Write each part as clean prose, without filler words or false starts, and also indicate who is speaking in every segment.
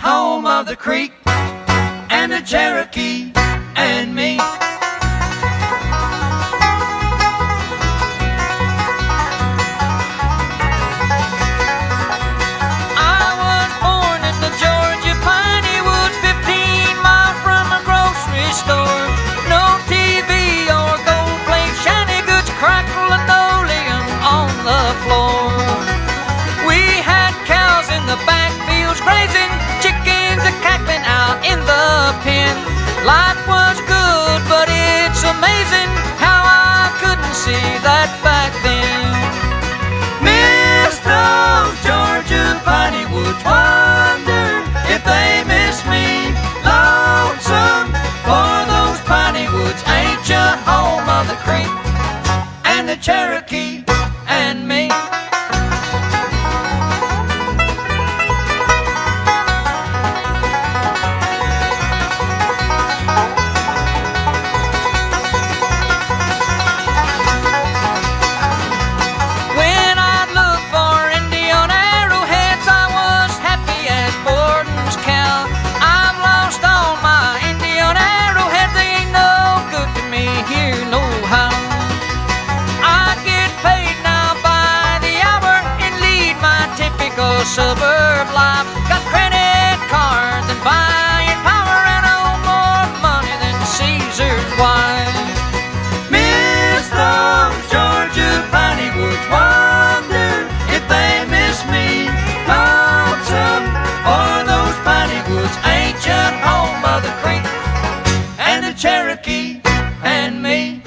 Speaker 1: home of the Creek and the Cherokee and me. I was born in the Georgia Piney Woods, 15 miles from a grocery store. No TV or gold plate, shiny goods, crackle linoleum on the floor. We had cows in the backfields grazing, chickens a-cackling out in the pen. Life was good, but it's amazing how I couldn't see that back then. Miss those Georgia Piney Woods, wonder if they miss me. Lonesome for those Piney Woods, ain't you home of the Creek and the Cherokee and me. Suburb life, got credit cards and buying power and owe more money than Caesar's wife. Miss those Georgia Piney Woods, wonder if they miss me. Lonesome for those Piney Woods, ain't you home of the Creek and the Cherokee and me.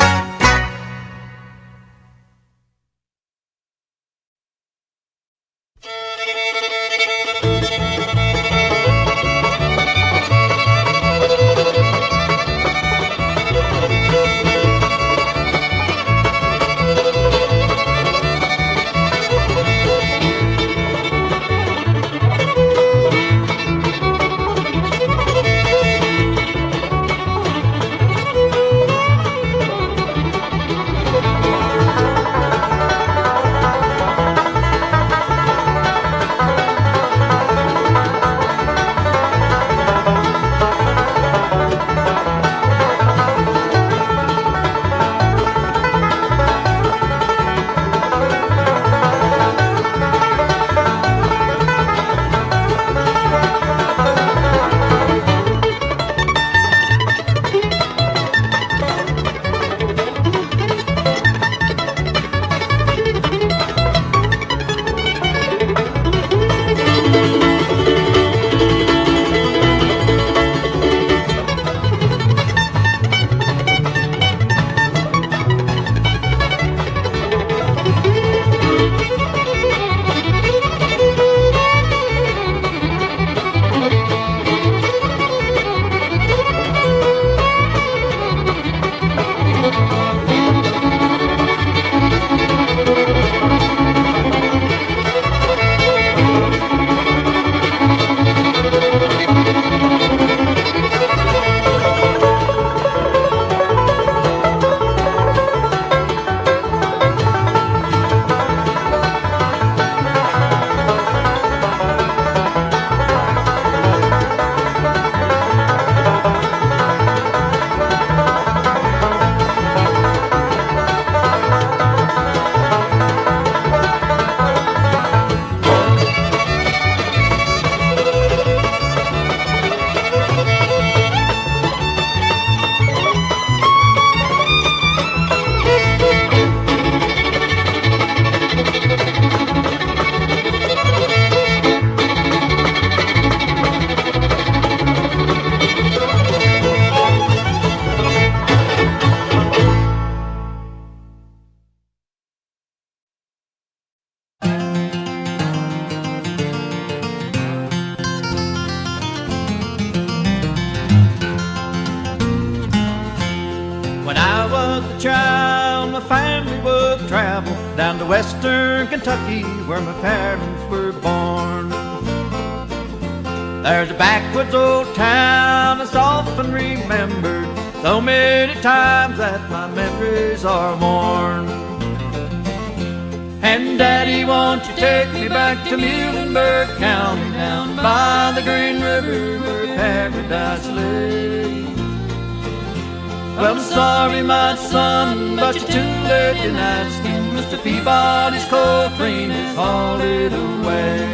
Speaker 2: Down to western Kentucky where my parents were born. There's a backwoods old town that's often remembered, so many times that my memories are worn. And Daddy, won't you take me back back to Muhlenberg County, down by the Green River where paradise lay. Well, I'm sorry, my son, but you're too late tonight. Skin Mr. Peabody's coal train has hauled it away.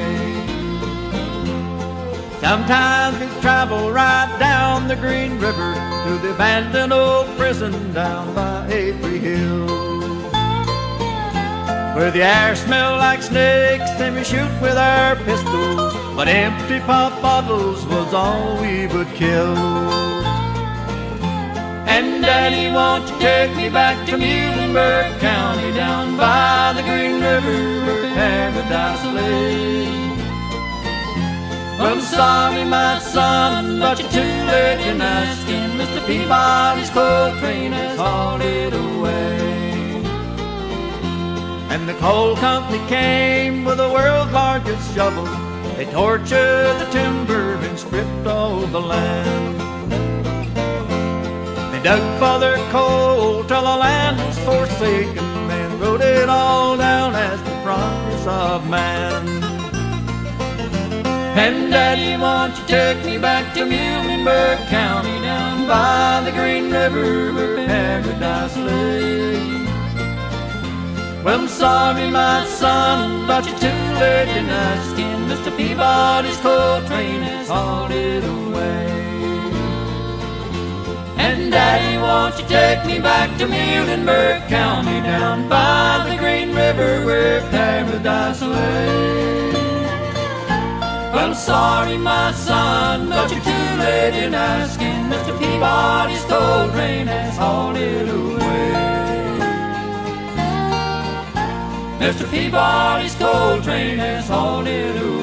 Speaker 2: Sometimes we travel right down the Green River to the abandoned old prison down by Avery Hill, where the air smelled like snakes and we shoot with our pistols, but empty pop bottles was all we would kill. And Daddy, won't you take me back to Muhlenberg County, down by the Green River where paradise lay. Well, I'm sorry, my son, but you're too late tonight. Skin Mr. Peabody's coal train has hauled it away. And the coal company came with the world's largest shovel. They tortured the timber and stripped all the land. They dug for their coal till the land was forsaken and wrote it all down as the progress of man. And Daddy, won't you take me back to Muhlenberg County, down by the Green River where paradise lay. Well, I'm sorry, my son, but you're too late tonight. Skin Mr. Peabody's coal train has hauled it away. And Daddy, won't you take me back to Muhlenberg County, down by the Green River where paradise lay. Well, I'm sorry, my son, but you're too late in asking. Mr. Peabody's coal train has hauled it away. Mr. Peabody's coal train has hauled it away.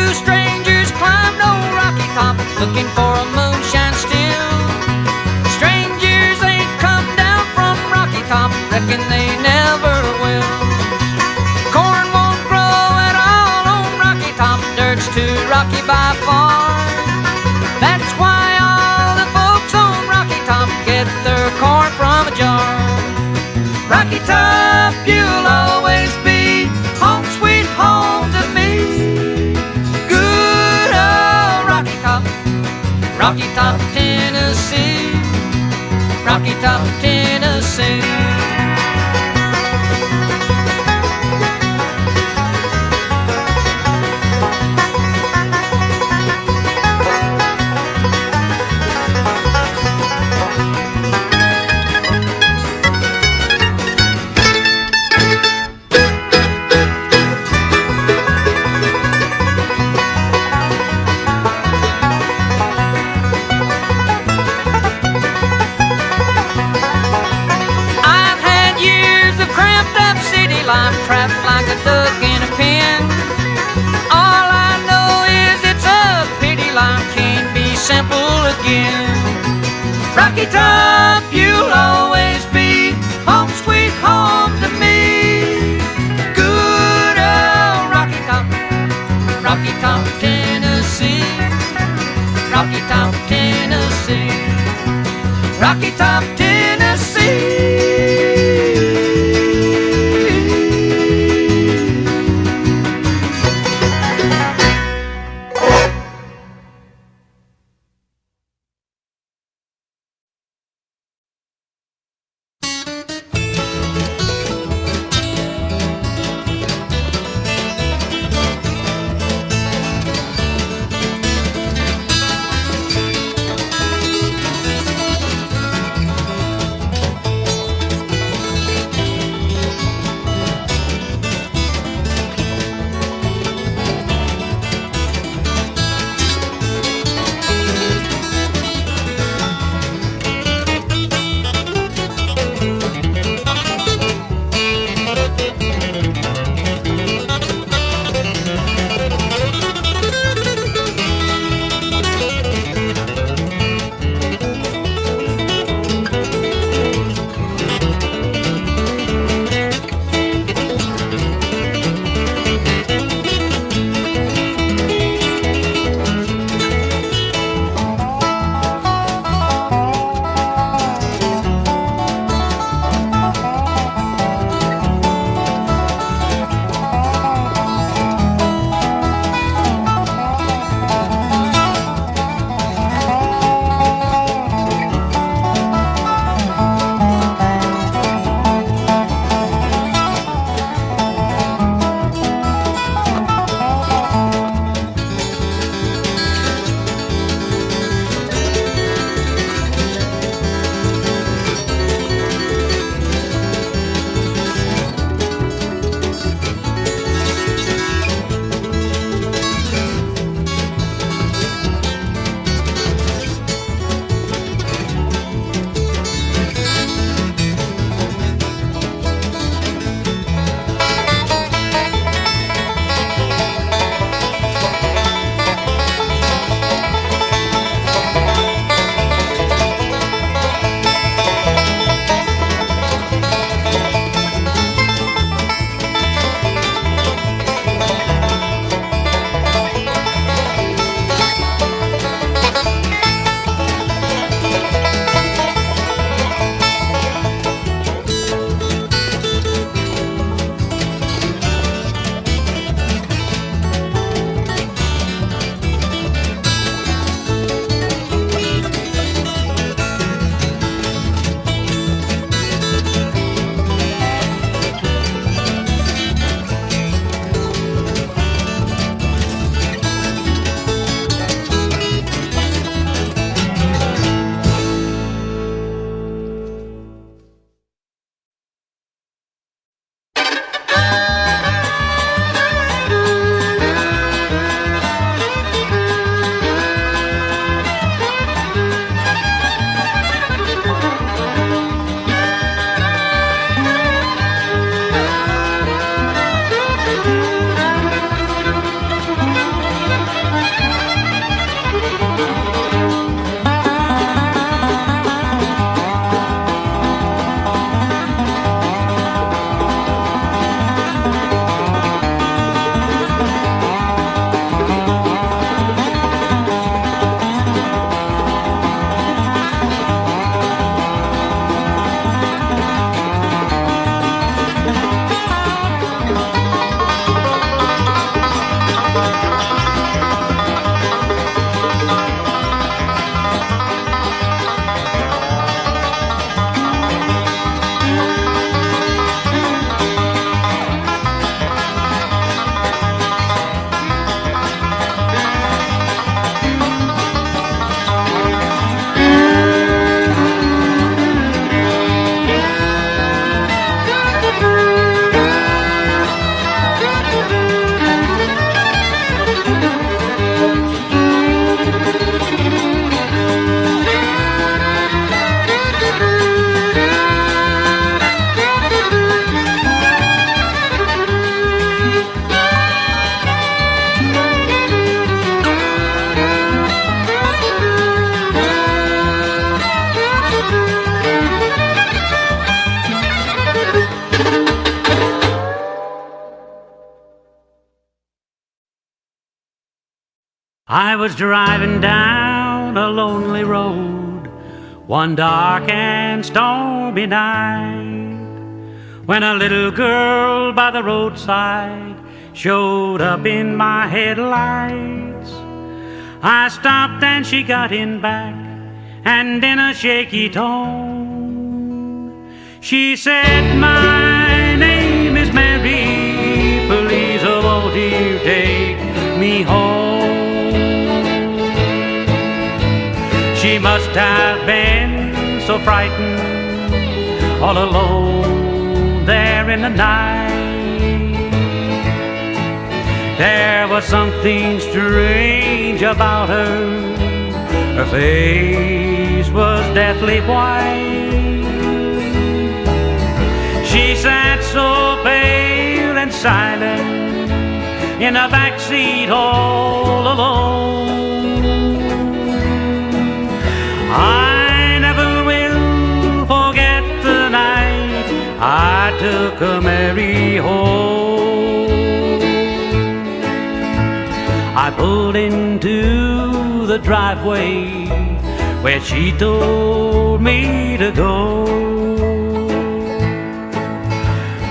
Speaker 1: Two strangers climbed old Rocky Top, looking for a moonshine still. Strangers ain't come down from Rocky Top, reckon they never will. Corn won't grow at all on Rocky Top, dirt's too rocky by far. That's why all the folks on Rocky Top get their corn from a jar. Rocky Top, you'll always be home sweet home to me. Good old Rocky Top, Rocky Top, Tennessee. Rocky Top, Tennessee. Life trapped like a duck in a pen. All I know is it's a pity life can't be simple again. Rocky Top, you'll always be home sweet home to me. Good old Rocky Top, Rocky Top, Tennessee. Rocky Top, Tennessee. Rocky Top, Tennessee.
Speaker 3: I was driving down a lonely road one dark and stormy night when a little girl by the roadside showed up in my headlights. I stopped and she got in back, and in a shaky tone she said, "My name is Mary, please won't you take me home?" She must have been so frightened, all alone there in the night. There was something strange about her. Her face was deathly white. She sat so pale and silent in the backseat all alone. I never will forget the night I took a Mary home. I pulled into the driveway where she told me to go.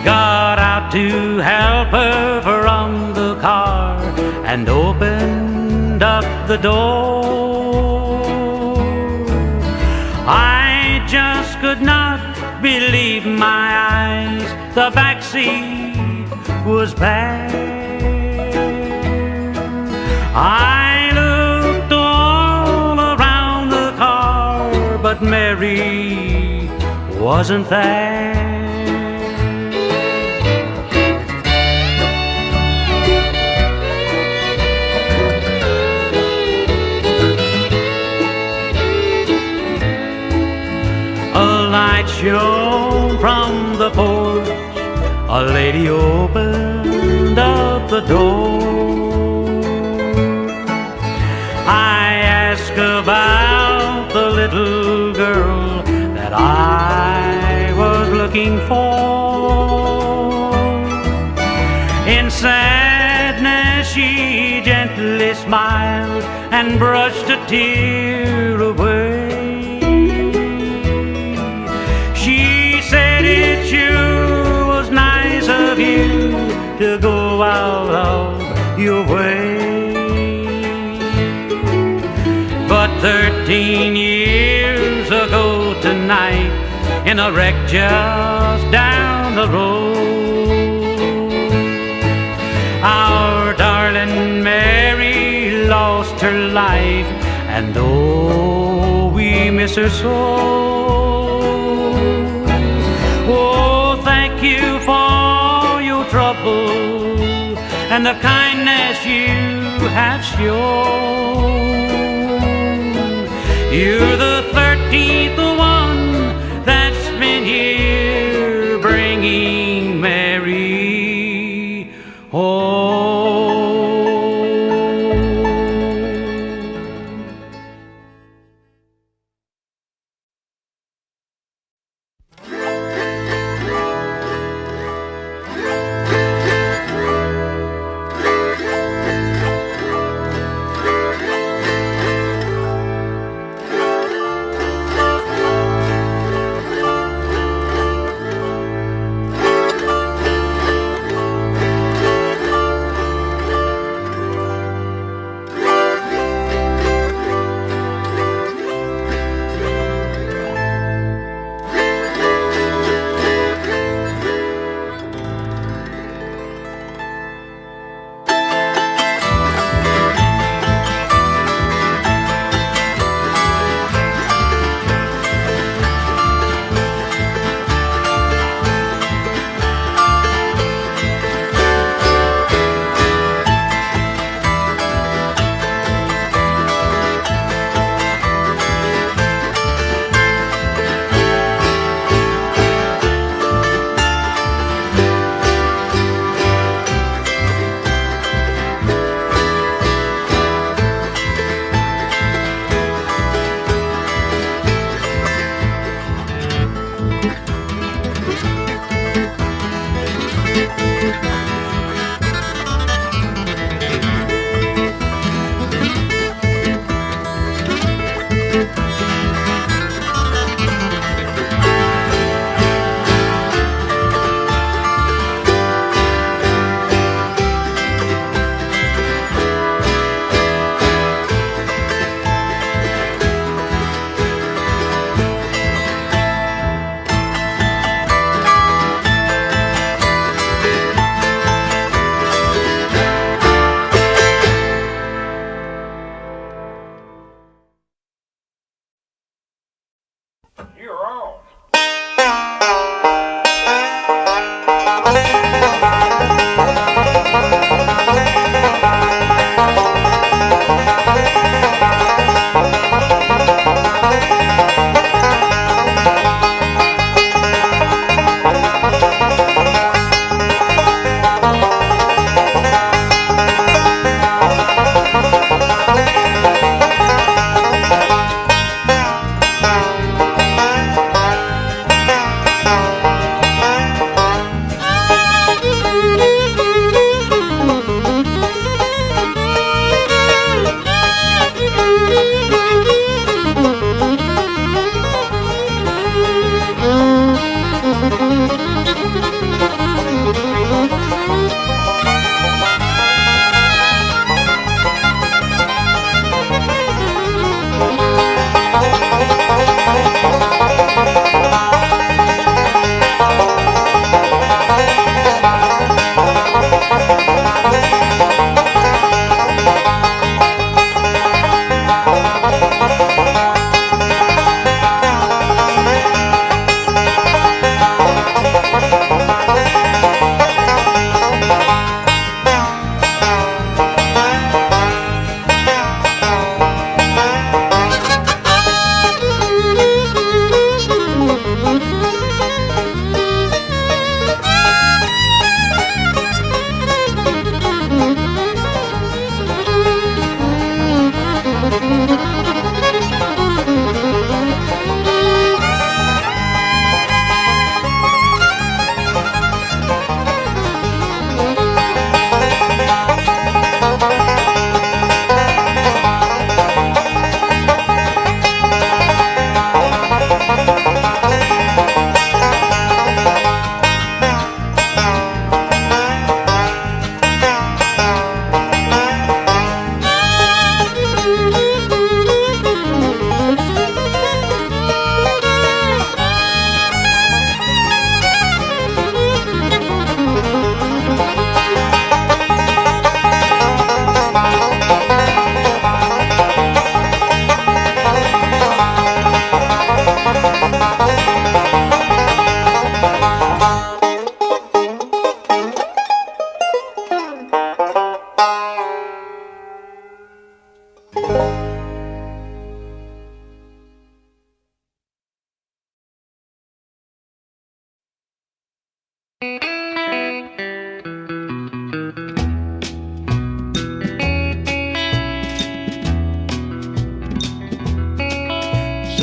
Speaker 3: Got out to help her from the car and opened up the door. I just could not believe my eyes. The backseat was bare. I looked all around the car, but Mary wasn't there. Light shone from the porch. A lady opened up the door. I asked about the little girl that I was looking for. In sadness she gently smiled and brushed a tear away. She said it sure was nice of you to go out of your way. But 13 years ago tonight, in a wreck just down the road, our darling Mary lost her life, and oh, we miss her so. Oh, thank you for your trouble and the kindness you have shown. You're the 13th one that's been here bringing Mary home.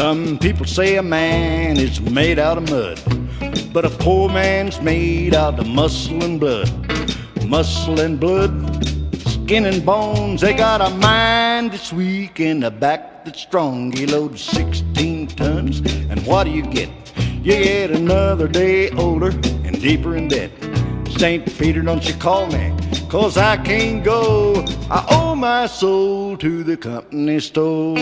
Speaker 4: Some people say a man is made out of mud, but a poor man's made out of muscle and blood. Muscle and blood, skin and bones, they got a mind that's weak and a back that's strong. He loads 16 tons, and what do you get? You get another day older and deeper in debt. St. Peter, don't you call me, 'cause I can't go. I owe my soul to the company store.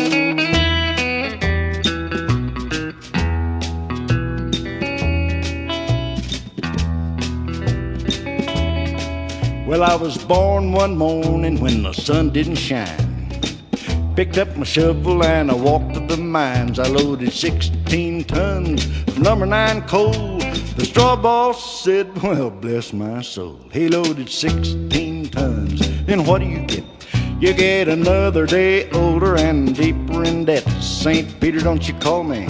Speaker 4: Well, I was born one morning when the sun didn't shine. Picked up my shovel and I walked to the mines. I loaded 16 tons of number 9 coal. The straw boss said, well, bless my soul. He loaded 16 tons. Then what do you get? You get another day older and deeper in debt. St. Peter, don't you call me,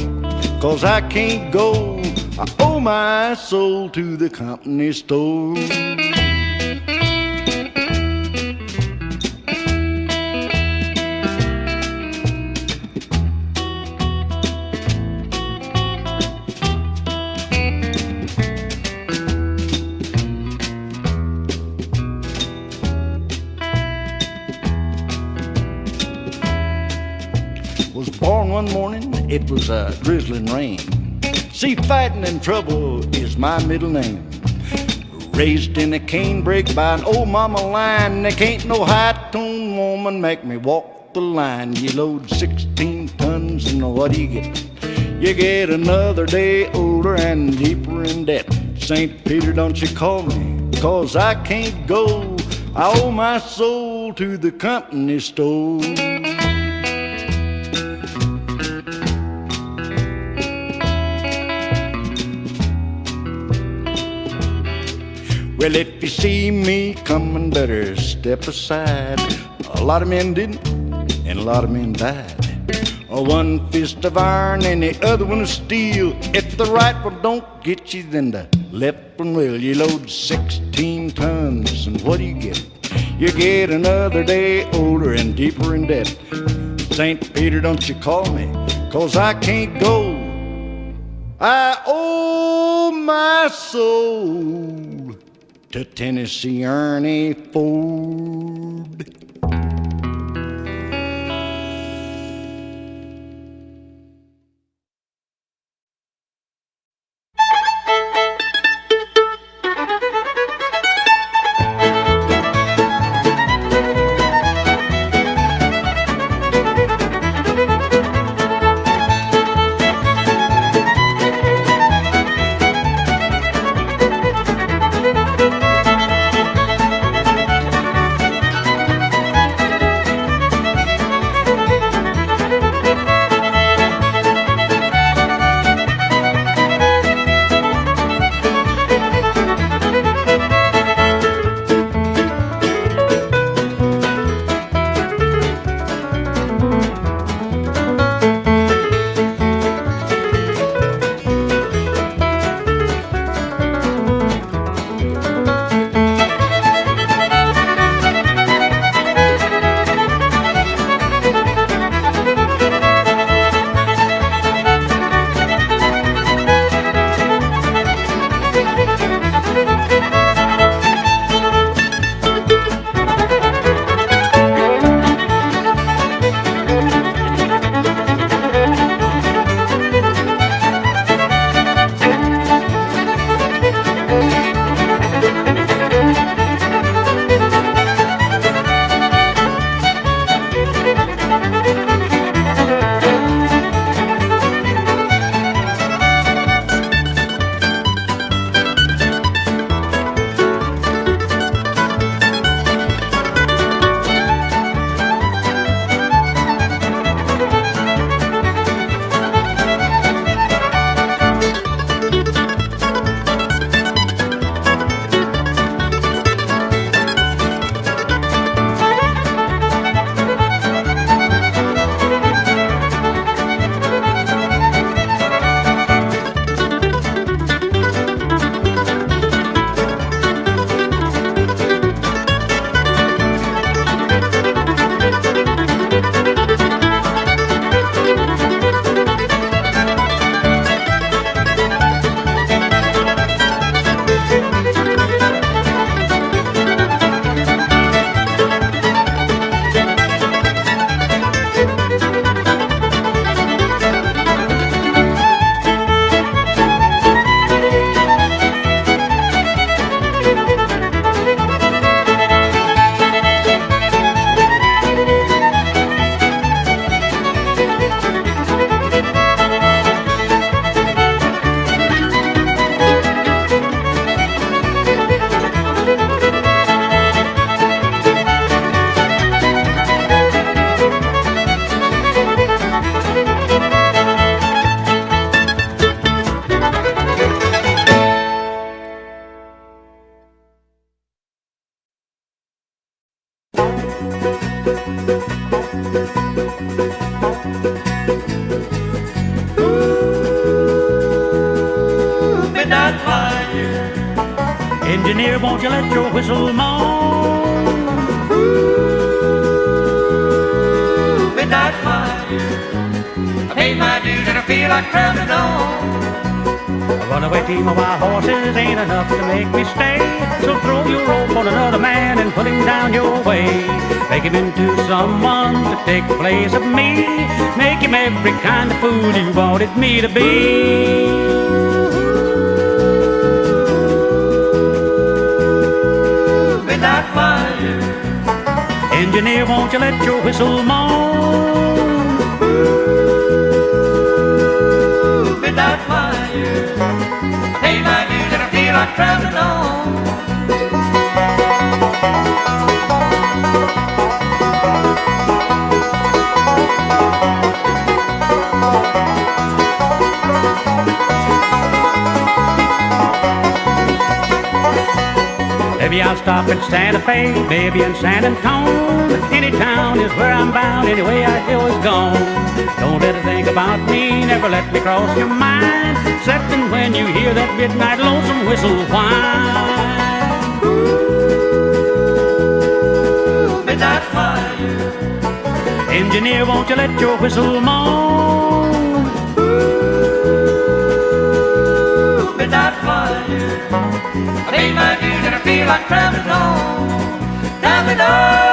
Speaker 4: 'cause I can't go. I owe my soul to the company store. One morning, it was a drizzling rain. See, fighting and trouble is my middle name. Raised in a canebrake by an old mama line. There can't no high-toned woman make me walk the line. You load 16 tons and what do you get? You get another day older and deeper in debt. St. Peter, don't you call me, 'cause I can't go. I owe my soul to the company store. Well, if you see me coming, better step aside. A lot of men didn't, and a lot of men died. One fist of iron and the other one of steel. If the right one don't get you, then the left one will. You load 16 tons, and what do you get? You get another day older and deeper in debt. St. Peter, don't you call me, 'cause I can't go. I owe my soul to Tennessee Ernie Ford.
Speaker 2: Midnight fire.
Speaker 3: Engineer, won't you let your whistle moan?
Speaker 2: Midnight fire. I pay my dues and I feel like traveling on.
Speaker 3: A runaway team of wild horses ain't enough to make me stay. So throw your rope on another man and put him down your way. Make him into someone to take the place of me. Make him every kind of fool you wanted me to be.
Speaker 2: Midnight fire.
Speaker 3: Engineer, won't you let your whistle moan?
Speaker 2: Midnight fire. I pay my dues and I feel like traveling on.
Speaker 3: Maybe I'll stop at Santa Fe, maybe in San Antone. Any town is where I'm bound, anyway I always gone. Don't let her think about me, never let me cross your mind. Excepting when you hear that midnight lonesome whistle whine.
Speaker 2: Ooh, midnight fire.
Speaker 3: Engineer, won't you let your whistle moan?
Speaker 2: Ooh, midnight fire. I pay my dues and I feel like traveling on, traveling on.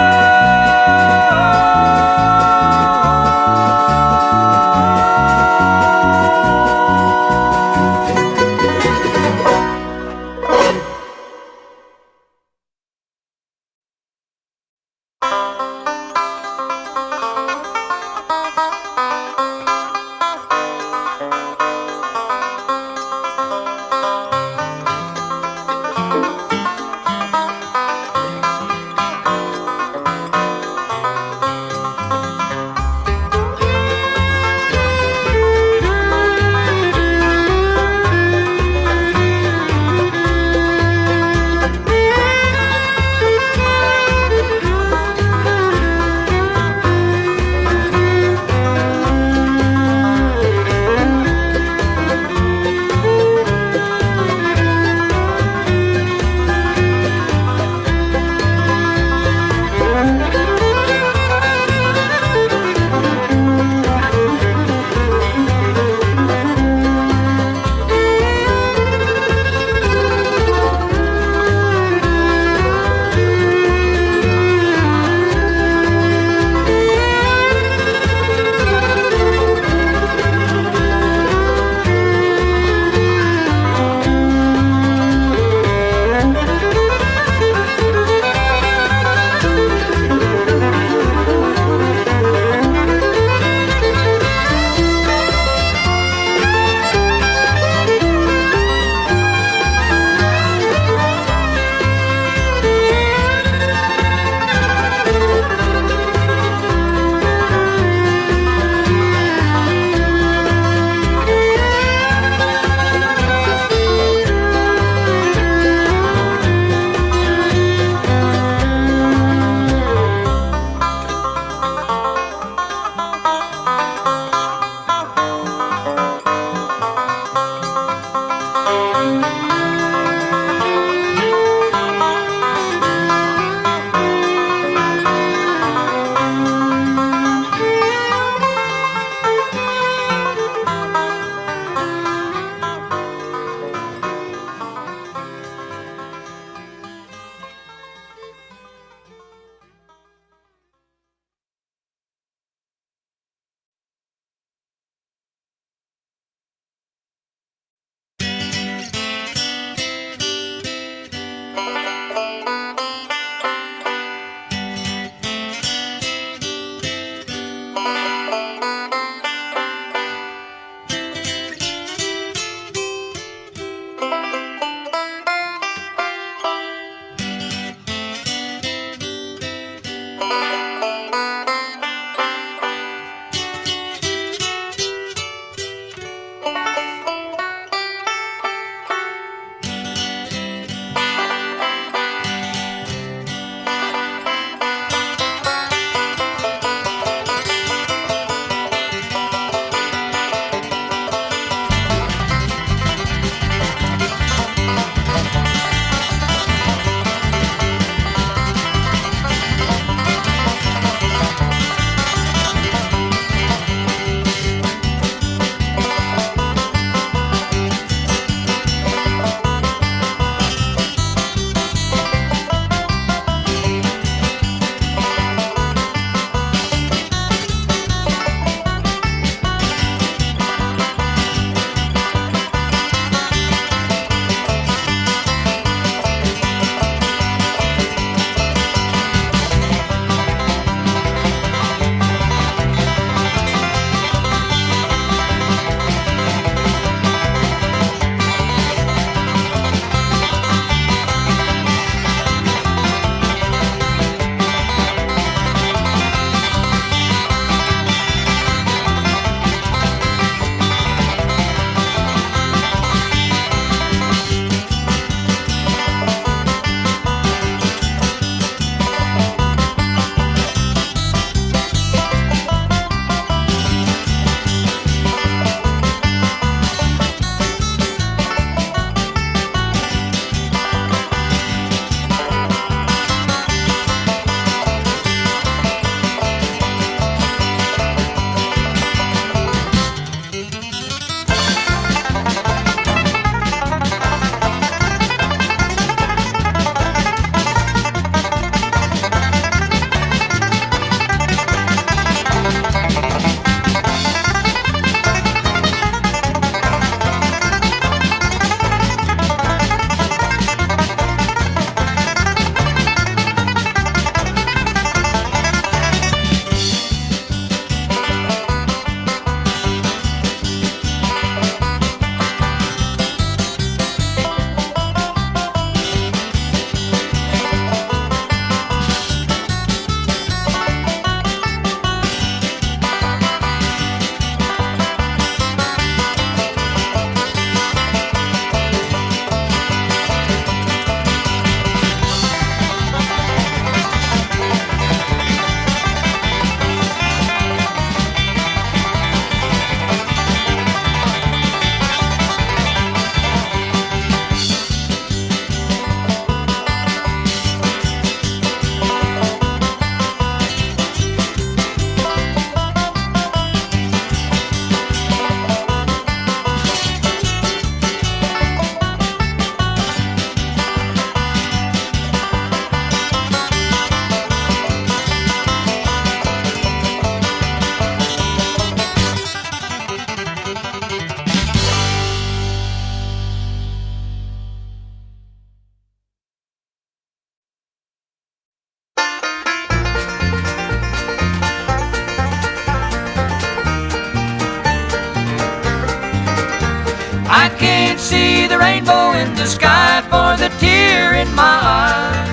Speaker 1: the rainbow in the sky for the tear in my eye.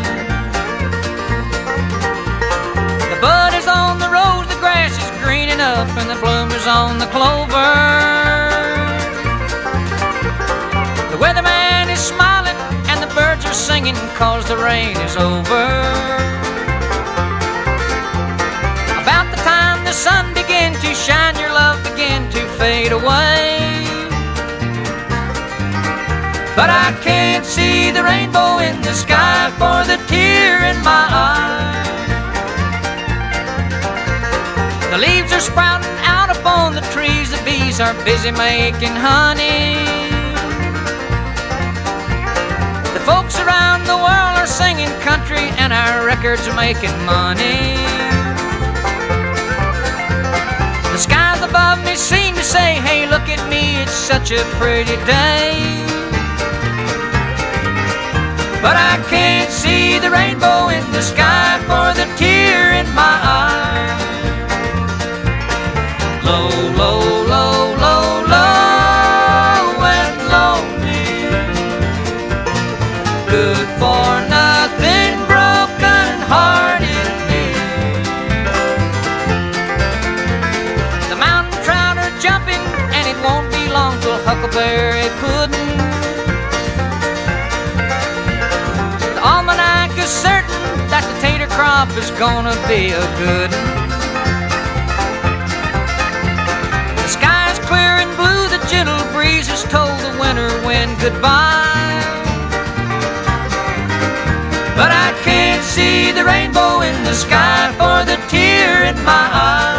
Speaker 1: The bud is on the rose, the grass is greening up, and the bloom is on the clover. The weatherman is smiling and the birds are singing 'cause the rain is over. About the time the sun began to shine, your love began to fade away. But I can't see the rainbow in the sky for the tear in my eye. The leaves are sprouting out upon the trees, the bees are busy making honey. The folks around the world are singing country and our records are making money. The skies above me seem to say, hey, look at me, it's such a pretty day. But I can't see the rainbow in the sky for the tear in my eye. Low, low, low, low, low and lonely, good for nothing, broken hearted me. The mountain trout are jumping and it won't be long till Huckleberry Pudding. The almanac is certain that the tater crop is gonna be a good one. The sky's clear and blue, the gentle breeze has told the winter wind goodbye. But I can't see the rainbow in the sky for the tear in my eye.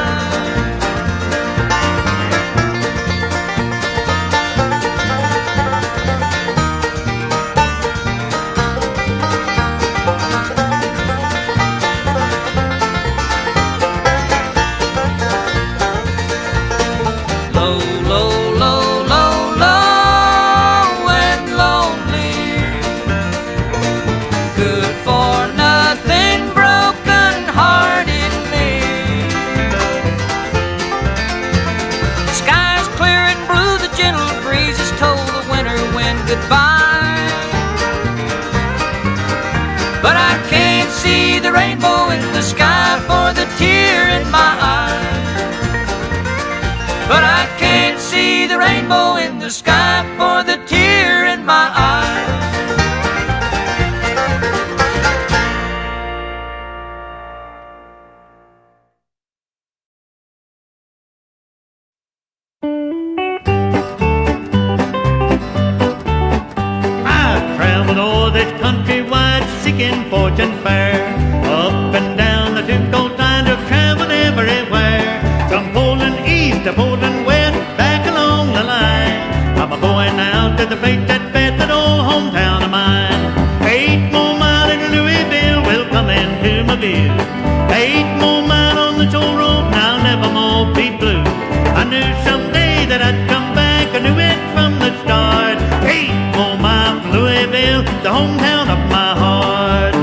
Speaker 1: But I can't see the rainbow in the sky for the tear in my eye. But I can't see the rainbow in the sky for the tear in my eye.
Speaker 5: Seeking fortune fair, up and down the two-coast line, I've traveled everywhere. From Portland east to Portland west, back along the line. I'm a-going out to the place that fed that old hometown of mine. 8 more miles in Louisville will come into my view. 8 more miles on the toll road, and I'll never more be blue. I knew someday that I'd come back, I knew it from the start. 8 more miles from Louisville, the hometown of my heart.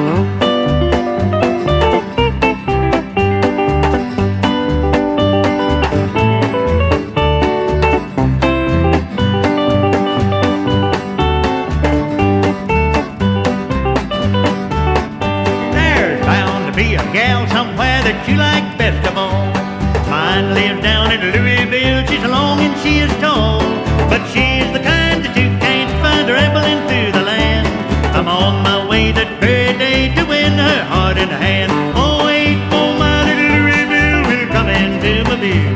Speaker 5: Gal somewhere that you like best of all. Mine lives down in Louisville, she's long and she is tall, but she's the kind that you can't find rambling through the land. I'm on my way that very day to win her heart in hand. Oh, 8 more miles in Louisville will come into my view.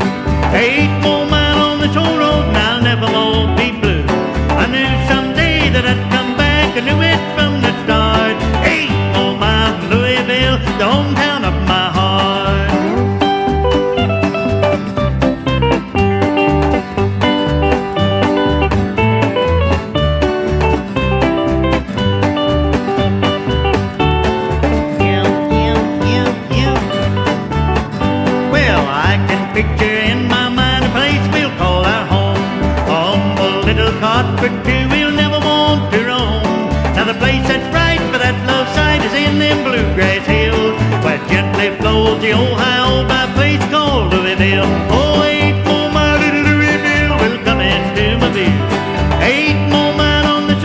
Speaker 5: 8 more miles on the toll road and I'll never more be blue. I knew someday that I'd come back, I knew it from the start. 8 more miles from Louisville, the hometown of my heart. Well, I can picture in my mind a place we'll call our home. A humble little cot for two we'll never want to roam. Now the place that's right for that love sight is in them Bluegrass hills, where gently flows the Ohio by a place called Louisville. Oh, 8 more miles in Louisville will come into my view. 8 more miles on the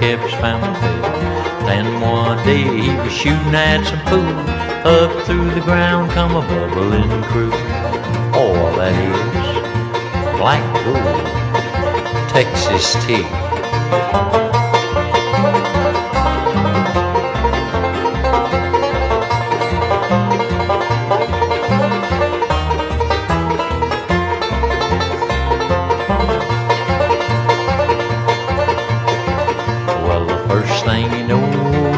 Speaker 1: Cabbage found the bed. Then one day he was shooting at some pool. Up through the ground come a bubbling Crook. All that is black gold, Texas tea.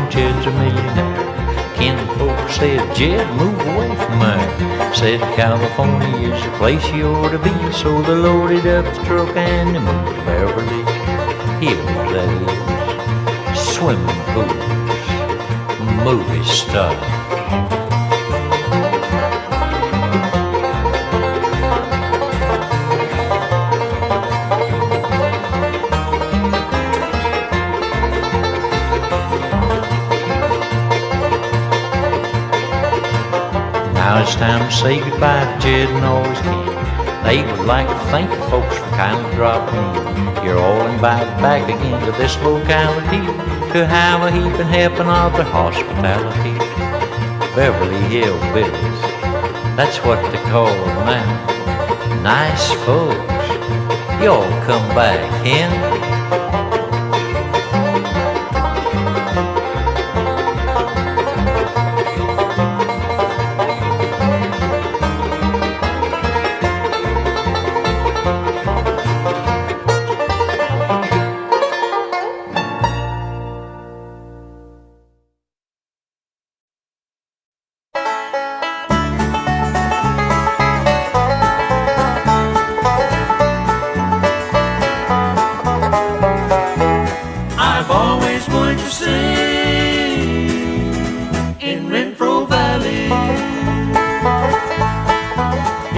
Speaker 1: Jed's a millionaire. Kinfolk said, Jed, move away from there. Said California is the place you ought to be. So they loaded up the truck and they moved to Beverly Hills, that is. Swimming pools, movie stars. Now it's time to say goodbye to Jed and all his kin. They would like to thank the folks for kindly dropping in. You're all invited back again to this locality to have a heaping helping of their hospitality. Beverly Hill Bills, that's what they call them now. Nice folks, y'all come back, Ken.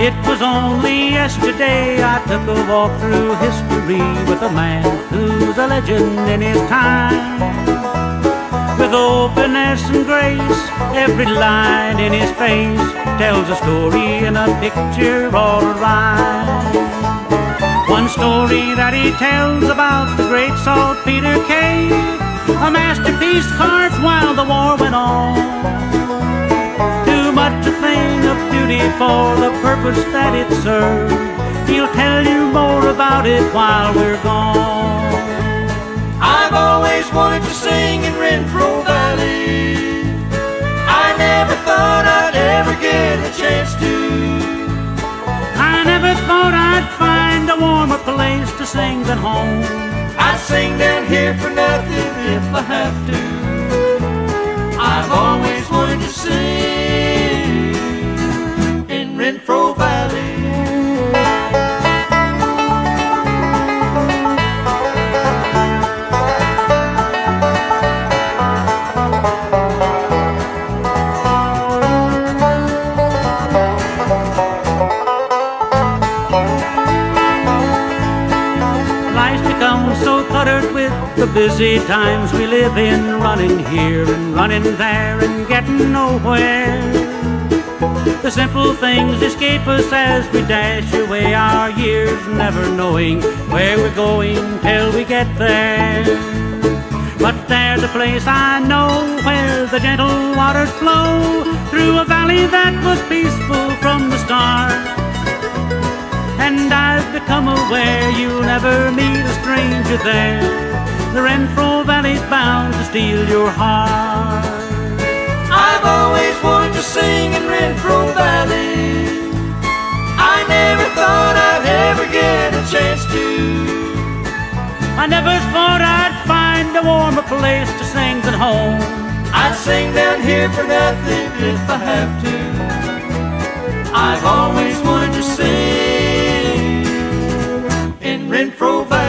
Speaker 3: It was only yesterday I took a walk through history with a man who's a legend in his time. With openness and grace, every line in his face tells a story in a picture or a rhyme. One story that he tells about the great saltpeter cave, a masterpiece carved while the war went on. Too much a thing of beauty for the purpose that it served. He'll tell you more about it while we're gone.
Speaker 2: I've always wanted to sing in Renfro Valley. I never thought I'd ever get a chance to.
Speaker 3: I never thought I'd find a warmer place to sing than home.
Speaker 2: I'd sing down here for nothing if I have to. I've always wanted to sing in Renfro Valley.
Speaker 3: The busy times we live in, running here and running there and getting nowhere. The simple things escape us as we dash away our years, never knowing where we're going till we get there. But there's a place I know where the gentle waters flow through a valley that was peaceful from the start. And I've become aware you'll never meet a stranger there. The Renfro Valley's bound to steal your heart.
Speaker 2: I've always wanted to sing in Renfro Valley. I never thought I'd ever get a chance to.
Speaker 3: I never thought I'd find a warmer place to sing than home.
Speaker 2: I'd sing down here for nothing if I have to. I've always wanted to sing in Renfro Valley.